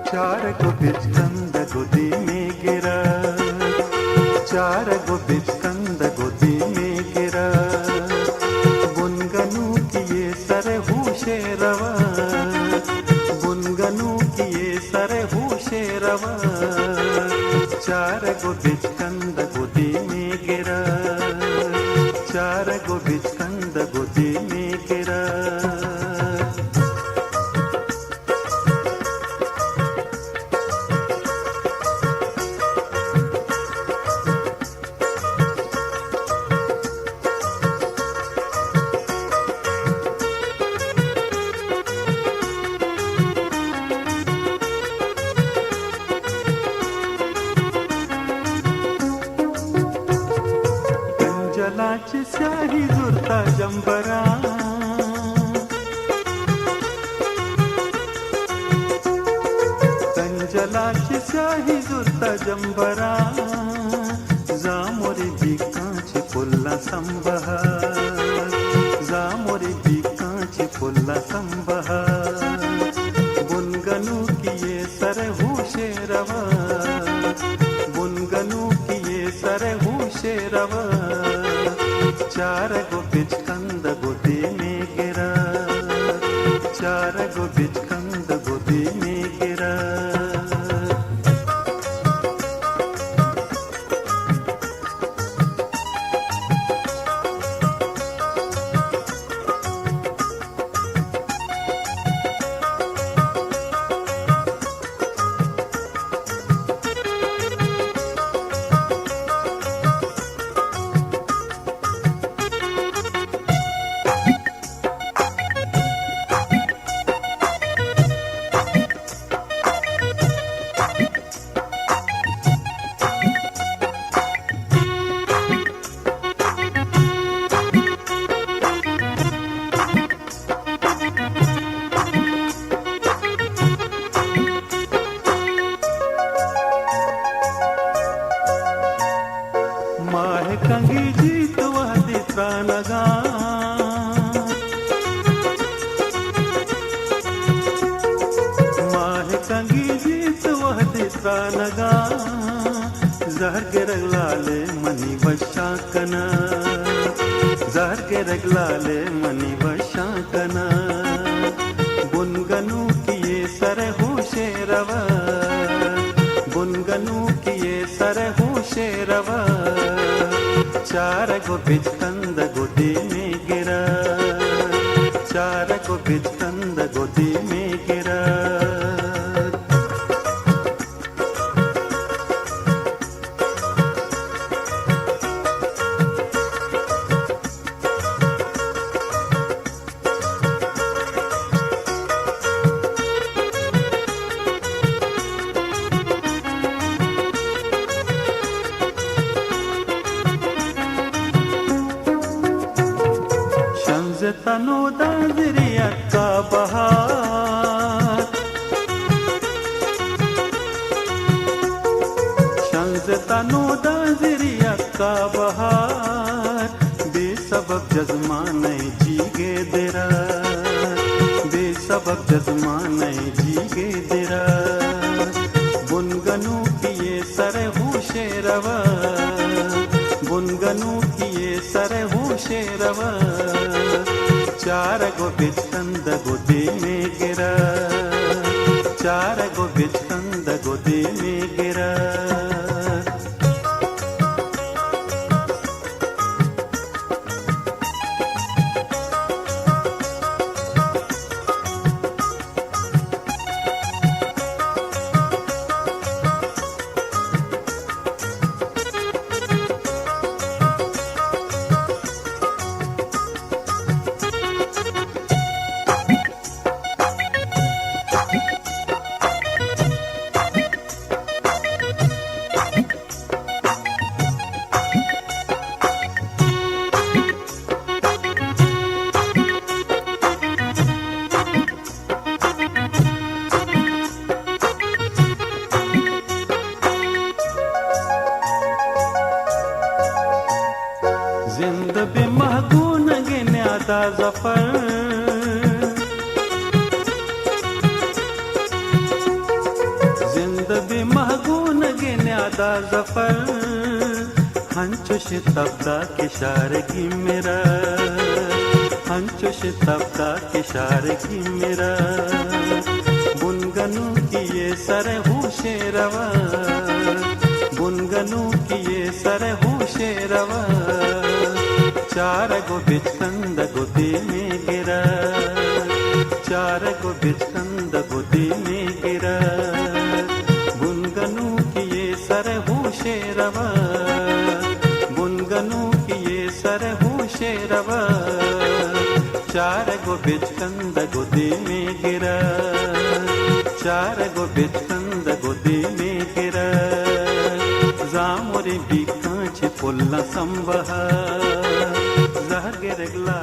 चार गो बिचकंद गोदी में गिरा, चार गो बिचकंद गोदी में गिरा, बुनगनु किए सर होशे रवा, बुनगनु किए सर होशे रवा, चार गो बिचकंद गोदी में गिरा, चार गो बिचकंद गोदी में गिरा। जलाची स्याही जुरता जंबरा, कंजलाची स्याही जुरता जंबरा, जामोरी बिकाची फुल्ला संबहार, जामोरी बिकाची फुल्ला संबहार, बुनगनु किए सर होशे रवा, बुनगनु किए सर होशे रवा, चार गो बिचकंद गोदी में गिरा, चार गो बिचकंद गोदी में गिरा। माह कंगी जीत वह दित्रा लगा, माह कंगी जीत वह दित्रा लगा, जहर के रगलाले मनी बशाकना, जहर के रगलाले मनी बशाकना, बुनगनु किए सर होशे रवा, बुनगनु किए सर होशे रवा, चार गो बिचकंद गोदी में गिरा, चार गो बिचकंद गोदी में गिरा। तनो दाजरिया का बहार, शंस तनो दाजरिया का बहार, बेसबब जजमान जीगे देरा, बेसबब जजमान जीगे देरा, बुनगनु किए सर होशे रवा, बुनगनु किए सर होशे रवा, चार गो बिचकंद गोदी में गिरा, चार गो बिचकंद गोदी में गिरा। दा जफर हंचो शताब्दा किशारगी मेरा हंचो शताब्दा किशारगी मेरा बुनगनु किए सर होशे रवा बुनगनु किए सर होशे रवा चार गो बिचकंद गोदी में गिरा चार गो बिचकंद गोदी में गिरा बुनगनु किए सर होशे रवा बुनगनु किए सर होशे रवा चार गो बिचकंद गोदी में गिरा चार गो बिचकंद गोदी में गिरा जामुरे बिकांची पुल्ला संबहा जहगिरगला